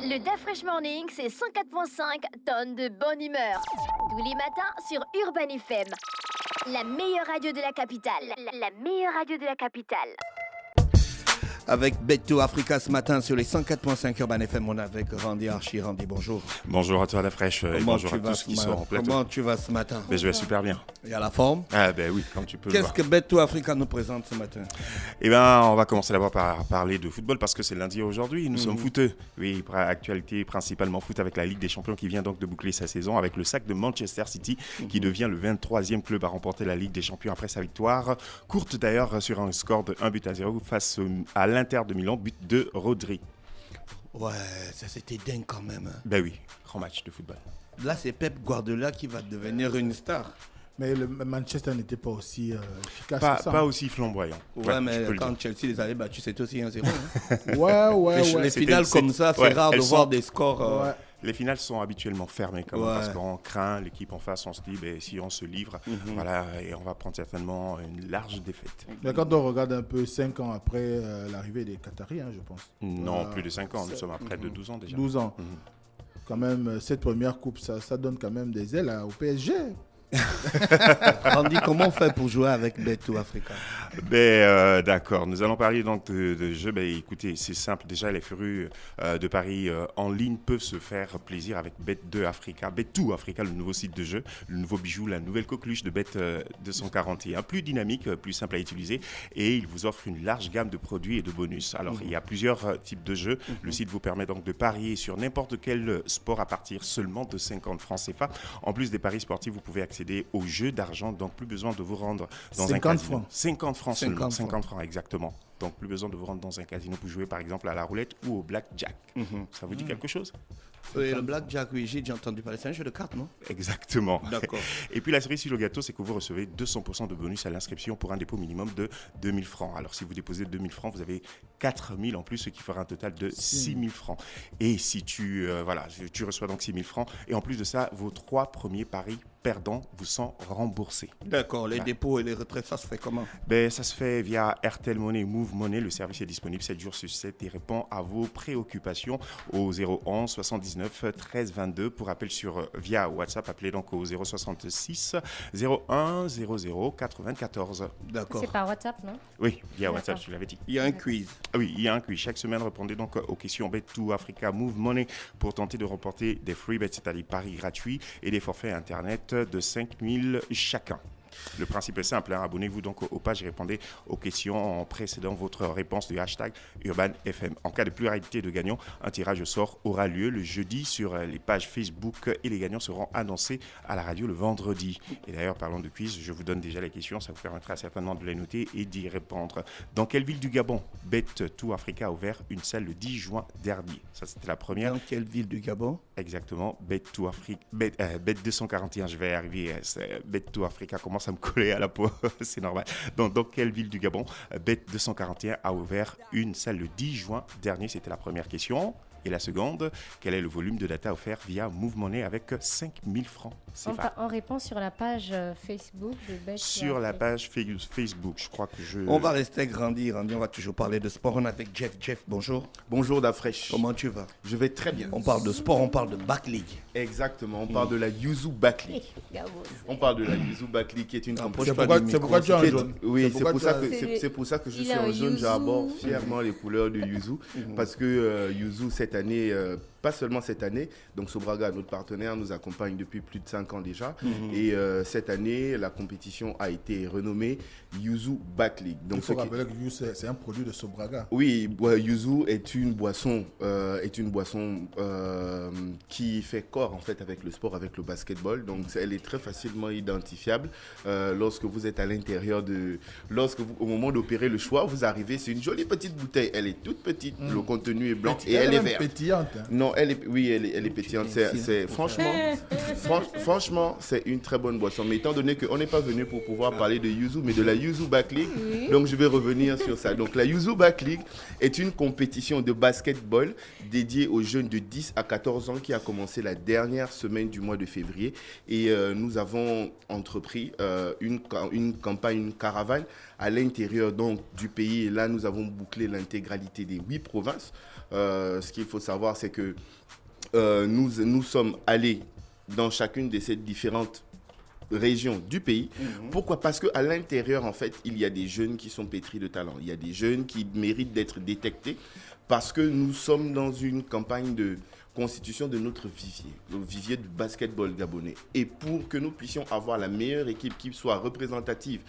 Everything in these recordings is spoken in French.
Le DaFresh Morning, c'est 104.5 tonnes de bonne humeur. Tous les matins sur Urban FM. La meilleure radio de la capitale. La meilleure radio de la capitale. Avec Bet2 Africa ce matin sur les 104.5 Urban FM, on est avec Randy Archie. Randy, bonjour. Bonjour à toi la fraîche et bonjour à tous qui sont en plateau. Comment tu vas ce matin? Ben, je vais super bien. Et à la forme? Ah ben oui, comme tu peux le Qu'est-ce voir. que Bet2 Africa nous présente ce matin? Eh ben, on va commencer d'abord par parler de football parce que c'est lundi aujourd'hui. Nous sommes footeux. Oui, actualité principalement foot avec la Ligue des Champions qui vient donc de boucler sa saison avec le sac de Manchester City qui devient le 23e club à remporter la Ligue des Champions après sa victoire. Courte d'ailleurs sur un score de 1-0 face à l'Inter de Milan, but de Rodri. Ouais, ça c'était dingue quand même. Ben oui, grand match de football. Là, c'est Pep Guardiola qui va devenir une star. Mais le Manchester n'était pas aussi efficace que ça. Pas aussi flamboyant. Ouais, mais quand Chelsea les avait battus, c'était aussi 1-0. Ouais. Les finales comme ça, c'est rare de voir des scores. Les finales sont habituellement fermées quand même, parce qu'on craint l'équipe en face, on se dit si on se livre, voilà, et on va prendre certainement une large défaite. Mais quand on regarde un peu 5 ans après l'arrivée des Qataris, je pense. Non, plus de 5 ans, nous sommes à près de 12 ans déjà. 12 ans. Quand même, cette première coupe, ça donne quand même des ailes au PSG. Randy, comment on fait pour jouer avec Bet2 Africa? D'accord, nous allons parler donc de jeu. Écoutez, c'est simple. Déjà, les férus de paris en ligne peuvent se faire plaisir avec Bet2 Africa. Bet2 Africa, le nouveau site de jeu, le nouveau bijou, la nouvelle coqueluche de Bet241. Plus dynamique, plus simple à utiliser et il vous offre une large gamme de produits et de bonus. Alors, il y a plusieurs types de jeux. Le site vous permet donc de parier sur n'importe quel sport à partir seulement de 50 francs CFA. En plus des paris sportifs, vous pouvez accéder aux jeux d'argent, donc plus besoin de vous rendre dans un casino. 50 francs seulement, 50 francs exactement. Donc plus besoin de vous rendre dans un casino pour jouer par exemple à la roulette ou au blackjack. Ça vous dit quelque chose? Oui, le blackjack, oui, j'ai déjà entendu parler. C'est un jeu de cartes, non? Exactement. D'accord. Et puis la cerise sur le gâteau, c'est que vous recevez 200% de bonus à l'inscription pour un dépôt minimum de 2000 francs. Alors si vous déposez 2000 francs, vous avez 4000 en plus, ce qui fera un total de 6000 francs. Et si tu reçois donc 6000 francs, et en plus de ça, vos 3 premiers paris perdants vous sont remboursés. D'accord, les dépôts et les retraits, ça se fait comment? Ça se fait via RTL Money, Move Money. Le service est disponible 7 jours sur 7 et répond à vos préoccupations au 011 79 13 22. Pour appel via WhatsApp, appelez donc au 066 01 00 94. D'accord. C'est par WhatsApp, non? Oui, via WhatsApp, je l'avais dit. Il y a un quiz. Oui, il y a un quiz. Chaque semaine, répondez donc aux questions Bet2 Africa Move Money pour tenter de remporter des free bets, c'est-à-dire paris gratuits et des forfaits Internet de 5000 chacun. Le principe est simple, abonnez-vous donc aux pages et répondez aux questions en précédant votre réponse du hashtag UrbanFM. En cas de pluralité de gagnants, un tirage au sort aura lieu le jeudi sur les pages Facebook et les gagnants seront annoncés à la radio le vendredi. Et d'ailleurs, parlant de quiz, je vous donne déjà les questions, ça vous permettra certainement de les noter et d'y répondre. Dans quelle ville du Gabon Bet2 Africa a ouvert une salle le 10 juin dernier? Ça, c'était la première. Dans quelle ville du Gabon? Exactement, Bet2 Africa, Bet241, je vais y arriver. Bet2 Africa commence à me coller à la peau, c'est normal. Dans quelle ville du Gabon Bet241 a ouvert une salle le 10 juin dernier? C'était la première question. Et la seconde, quel est le volume de data offert via Move Money avec 5000 francs CFA? On répond sur la page Facebook de Bet. Sur la page Facebook, je crois que je... On va rester avec Randy, on va toujours parler de sport. On est avec Jeff. Jeff, bonjour. Bonjour DaFresh. Comment tu vas? Je vais très bien. On parle de sport, on parle de Back League. Exactement, on parle de la Yuzu Back League. On parle de la Yuzu Back League qui est une compétition. C'est pourquoi tu es en jaune. Oui, c'est pour ça que je suis en jaune. J'aborde fièrement les couleurs de Yuzu parce que Yuzu cette année... pas seulement cette année, donc Sobraga, notre partenaire, nous accompagne depuis plus de 5 ans déjà. Et cette année, la compétition a été renommée Yuzu Back League. Donc, il faut rappeler que Yuzu, c'est un produit de Sobraga. Oui, Yuzu est une boisson, qui fait corps en fait avec le sport, avec le basketball. Donc elle est très facilement identifiable. Lorsque vous êtes à l'intérieur au moment d'opérer le choix, vous arrivez, c'est une jolie petite bouteille. Elle est toute petite, le contenu est blanc et elle est verte. Pétillante. Non, elle est pétillante. Franchement, c'est une très bonne boisson. Mais étant donné qu'on n'est pas venu pour pouvoir parler de Yuzu, mais de la Yuzu Back League, donc je vais revenir sur ça. Donc la Yuzu Back League est une compétition de basketball dédiée aux jeunes de 10 à 14 ans qui a commencé la dernière semaine du mois de février. Et nous avons entrepris une campagne, une caravane à l'intérieur donc, du pays. Et là, nous avons bouclé l'intégralité des 8 provinces. Ce qu'il faut savoir, c'est que nous sommes allés dans chacune de ces différentes régions du pays. Pourquoi ? Parce qu'à l'intérieur, en fait, il y a des jeunes qui sont pétris de talent. Il y a des jeunes qui méritent d'être détectés parce que nous sommes dans une campagne de constitution de notre vivier, le vivier du basketball gabonais. Et pour que nous puissions avoir la meilleure équipe qui soit représentative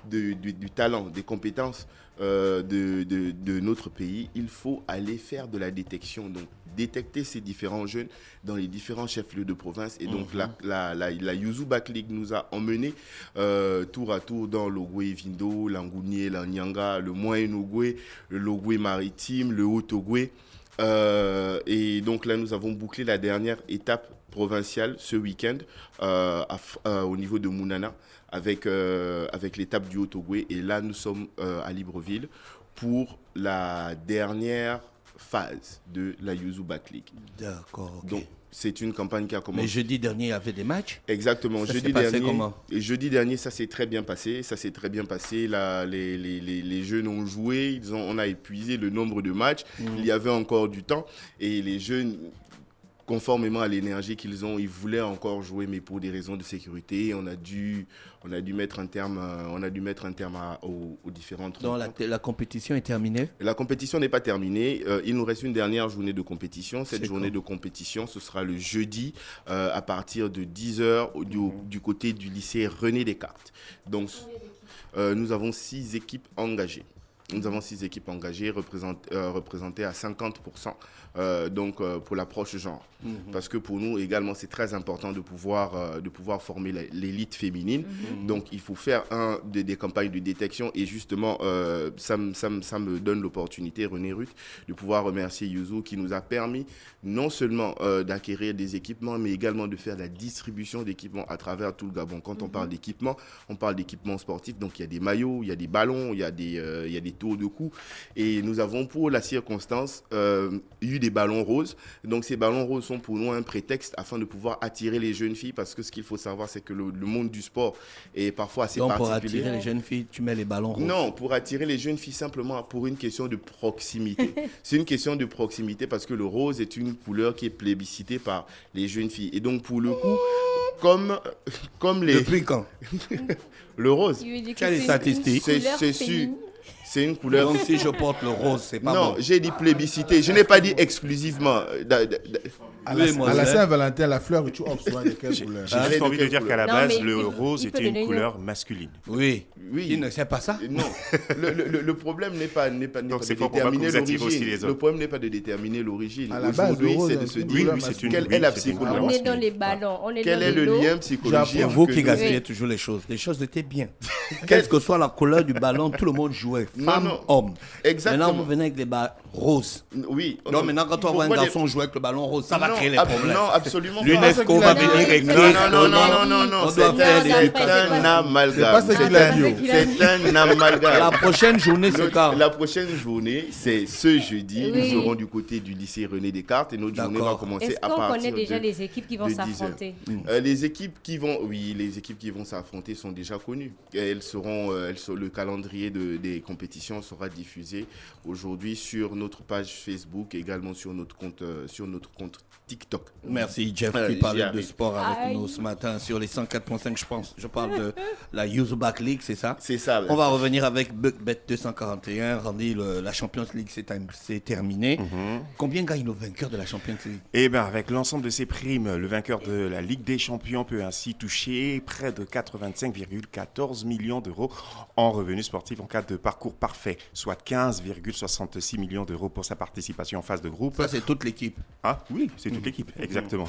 du talent, des compétences de notre pays, il faut aller faire de la détection. Donc, détecter ces différents jeunes dans les différents chefs-lieux de province. Et donc, la Yuzu Back League nous a emmenés tour à tour dans l'Ogoué Vindo, l'Angounié, l'Anyanga, le Moyen-Ogoué, le Logoué Maritime, le Haut-Ogoué. Et donc là, nous avons bouclé la dernière étape provinciale ce week-end au niveau de Mounana avec l'étape du Haut-Ogoué. Et là, nous sommes à Libreville pour la dernière phase de la Yuzu Back League. D'accord, ok. Donc, c'est une campagne qui a commencé. Mais jeudi dernier, il y avait des matchs. Exactement. Ça s'est passé comment ? Jeudi dernier, ça s'est très bien passé. Là, les jeunes ont joué. On a épuisé le nombre de matchs. Il y avait encore du temps. Et les jeunes, conformément à l'énergie qu'ils ont, ils voulaient encore jouer, mais pour des raisons de sécurité, on a dû mettre un terme aux différentes rencontres. Donc la compétition est terminée ? La compétition n'est pas terminée. Il nous reste une dernière journée de compétition. Cette journée de compétition, ce sera le jeudi à partir de 10h du côté du lycée René Descartes. Donc, nous avons 6 équipes engagées. Représentées à 50%. Pour l'approche genre. Parce que pour nous également, c'est très important de pouvoir former l'élite féminine. Donc, il faut faire des campagnes de détection. Et justement, ça me donne l'opportunité, René Ruth, de pouvoir remercier Yuzu qui nous a permis non seulement d'acquérir des équipements, mais également de faire la distribution d'équipements à travers tout le Gabon. Quand on parle d'équipement, on parle d'équipement sportif. Donc, il y a des maillots, il y a des ballons, il y a des tours de cou. Et nous avons, pour la circonstance, eu des ballons roses. Donc, ces ballons roses sont pour nous un prétexte afin de pouvoir attirer les jeunes filles, parce que ce qu'il faut savoir, c'est que le monde du sport est parfois assez particulier. Donc, pour attirer les jeunes filles, tu mets les ballons roses? Non, pour attirer les jeunes filles, simplement pour une question de proximité. C'est une question de proximité parce que le rose est une couleur qui est plébiscitée par les jeunes filles. Et donc, pour le coup, comme les... Depuis quand? Le rose. Quelles les statistiques? C'est une couleur... Donc, si je porte le rose, c'est pas non, bon. j'ai dit plébiscité. Je n'ai pas dit exclusivement. À la Saint-Valentin, la fleur que tu offres souvent de quelle couleur? J'ai juste envie de dire qu'à la base, le rose était une couleur masculine. Oui. Il ne sait pas ça? Non. Le problème n'est pas de déterminer l'origine. Le problème n'est pas de déterminer l'origine. Aujourd'hui, c'est de se dire quelle est la psychologie. On est dans les ballons. Quel est le lien psychologique? C'est vous qui gaspillez toujours les choses. Les choses étaient bien. Quelle que soit la couleur du ballon, tout le monde jouait. Femme, homme. Exactement. Maintenant, vous venez avec des ballons roses. Oui. Non, maintenant, quand on voit un garçon jouer avec le ballon rose, ça va créer les problèmes. Non, absolument pas. L'UNESCO va venir régler. Non. C'est un amalgame. C'est un amalgame. La prochaine journée, c'est quand? La prochaine journée, c'est ce jeudi. Nous serons du côté du lycée René Descartes et notre journée va commencer à partir de 10h. Est-ce qu'on connaît déjà les équipes qui vont s'affronter? Les équipes qui vont s'affronter sont déjà connues. Le calendrier des compétitions sera diffusé aujourd'hui sur notre page Facebook et également sur notre compte TikTok. Merci Jeff qui parlait de sport avec nous ce matin sur les 104.5, je pense. Je parle de la Yuzu Back League, c'est ça? C'est ça. On va revenir avec Bet 241. Randy, la Champions League c'est terminé. Combien gagne le vainqueur de la Champions League? Eh bien, avec l'ensemble de ces primes, le vainqueur de la Ligue des Champions peut ainsi toucher près de 85,14 millions d'euros en revenus sportifs en cas de parcours parfait, soit 15,66 millions d'euros pour sa participation en phase de groupe. Ça, c'est toute l'équipe. Ah oui, c'est toute l'équipe, exactement.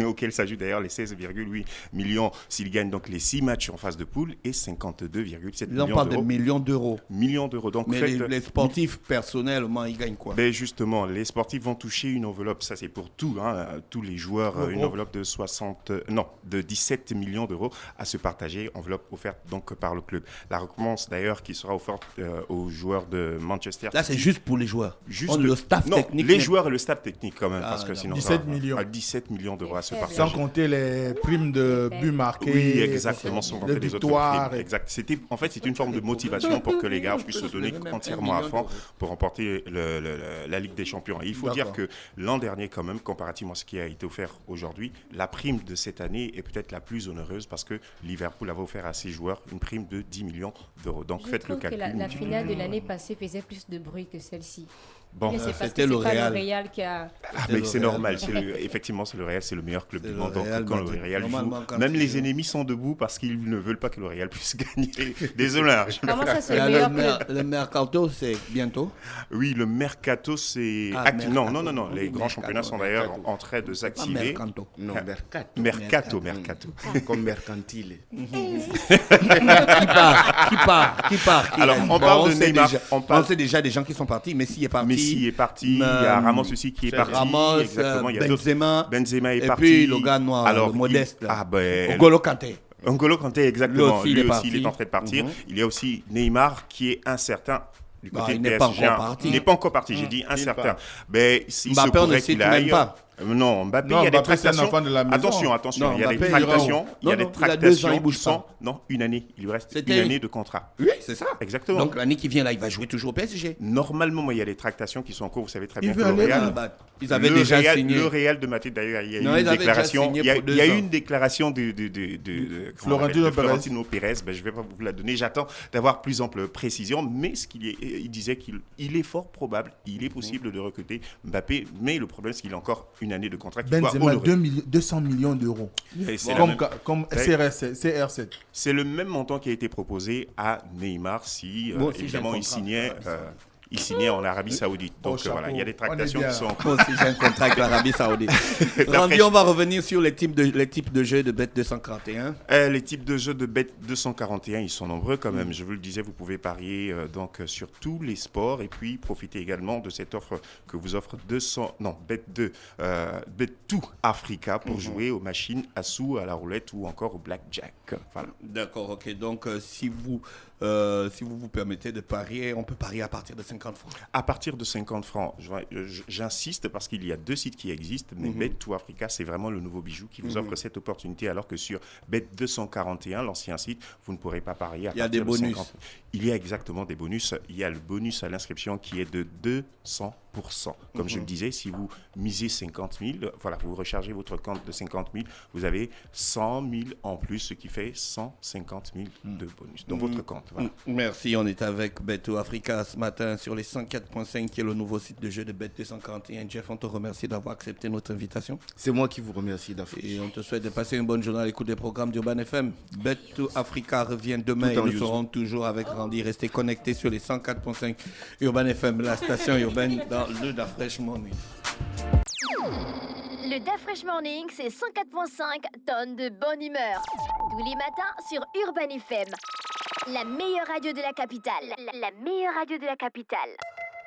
Auquel s'ajoutent d'ailleurs les 16,8 millions s'il gagne donc les 6 matchs en phase de poule et 52,7 millions d'euros. On parle de millions d'euros. Millions d'euros. Donc, mais les sportifs, personnellement, ils gagnent quoi? Ben justement, les sportifs vont toucher une enveloppe, ça c'est pour tous les joueurs, une enveloppe de 17 millions d'euros à se partager, enveloppe offerte donc par le club. La récompense d'ailleurs qui sera offerte aux joueurs de Manchester. Là, c'est juste pour les joueurs. Le staff technique. Les joueurs et le staff technique quand même, parce que sinon. 17 millions millions. À 17 millions d'euros à se Sans partager. Sans compter les primes de buts marqués. Oui, exactement, sans compter les autres victoires. primes. Exact. En fait, c'est une forme de motivation pour que les gars puissent se donner entièrement à fond pour remporter la Ligue des Champions. Et il faut dire que l'an dernier, quand même, comparativement à ce qui a été offert aujourd'hui, la prime de cette année est peut-être la plus onéreuse parce que Liverpool avait offert à ses joueurs une prime de 10 millions d'euros. Donc Je faites le trouve que calcul. la finale de l'année passée faisait plus de bruit que celle-ci. Bon, Mais c'est parce que c'était c'est le pas Real. le Real qui a... mais le c'est Real. normal. Effectivement, c'est le Real, c'est le meilleur club du C'est le monde. Donc, Real quand le Madrid. Real joue, Normalement, quand même il les joue. ennemis sont debout parce qu'ils ne veulent pas que le Real puisse gagner. Désolé. Comment ça, c'est le Là, meilleur club? le mercato, c'est bientôt. Oui, le mercato, c'est... Ah, Non, mercato. non. Les grands Mercato, championnats sont mercato. d'ailleurs en train de Pas s'activer. mercanto. Non, Mercato. Comme mercantile. Qui part Alors, reste. on parle de sait Neymar, déjà- on parle- on sait déjà des gens qui sont partis. Messi est parti. Messi est parti, il y a Ramos aussi qui est parti. Ramos, Exactement, il y a d'autres. Benzema. Benzema est et parti. puis le gars noir, le modeste. Ah ben, N'Golo Kanté. N'Golo Kanté, exactement. Lui aussi, il est Lui aussi, parti. il est en train de partir. Il y a aussi Neymar qui est incertain. Du Bah, côté il de n'est pas PSG. encore parti. Il n'est pas encore parti, j'ai dit incertain. part. Mais il se Mbappé, on ne pourrait cite qu'il même aille. pas. Non, Mbappé, Non, il y a des Mbappé, c'est un tractations. enfant de la maison. Attention, Non, il y a des Mbappé, tractations. Il y a Non, des il a 2 ans, il tractations bouge qui sont. pas. Non, une année. Il lui reste une C'était- année de contrat. Oui, c'est ça. Exactement. Donc l'année qui vient là, il va jouer toujours au PSG. Normalement, moi, il y a des tractations qui sont en cours. Vous savez très bien Il que veut le aller Real. là. Bah, ils avaient Le déjà Real, signé. Le Real de Madrid, d'ailleurs, il y a Non, eu ils une avaient déjà déclaration. signé Il y a, pour il y a 2 eu ans. une déclaration de Florentino Pérez. Florentino Pérez. Ben, je ne vais pas vous la donner. J'attends d'avoir plus ample précision. Mais il disait qu'il est fort probable, il est possible de recruter Mbappé. Mais le problème, c'est qu'il a encore une année de contrat qu'il doit Benzema, honorer. 200 millions d'euros. Et c'est la même- Comme Ouais. CR7. C'est le même montant qui a été proposé à Neymar si, Moi aussi, évidemment, j'ai un il contrat. signait. Il signait en Arabie Saoudite. Donc chapeau. voilà, il y a des On est tractations bien. qui sont en cours. Moi aussi, j'ai un contrat avec l'Arabie Saoudite. Randy, on va revenir sur les types de jeux de Bet 241. Les types de jeux de Bet 241, ils sont nombreux quand même. Je vous le disais, vous pouvez parier sur tous les sports et puis profiter également de cette offre que vous offre Bet2 Africa pour jouer aux machines à sous, à la roulette ou encore au blackjack. Voilà. D'accord, ok. Donc, si vous vous permettez de parier, on peut parier à partir de 50 francs. À partir de 50 francs, j'insiste parce qu'il y a 2 sites qui existent, mais Bet2 Africa, c'est vraiment le nouveau bijou qui vous offre cette opportunité, alors que sur Bet241, l'ancien site, vous ne pourrez pas parier à Il y a partir des de bonus. 50. Il y a exactement des bonus. Il y a le bonus à l'inscription qui est de 200%. Comme je le disais, si vous misez 50 000, voilà, vous rechargez votre compte de 50 000, vous avez 100 000 en plus, ce qui fait 150 000 de bonus dans votre compte. Voilà. Merci, on est avec Bet2 Africa ce matin sur les 104.5 qui est le nouveau site de jeu de Bet 241. Jeff, on te remercie d'avoir accepté notre invitation C'est moi qui vous remercie d'afficher. et on te souhaite de passer une bonne journée à l'écoute des programmes d'Urban FM. Bet2 Africa revient demain et Tout en nous Yuzu. serons toujours avec Randy. Restez connectés sur les 104.5 Urban FM, la station urbaine dans le Da Fresh Morning. Le Da Fresh Morning, c'est 104.5 tonnes de bonne humeur. Tous les matins sur Urban FM. La meilleure radio de la capitale. La meilleure radio de la capitale.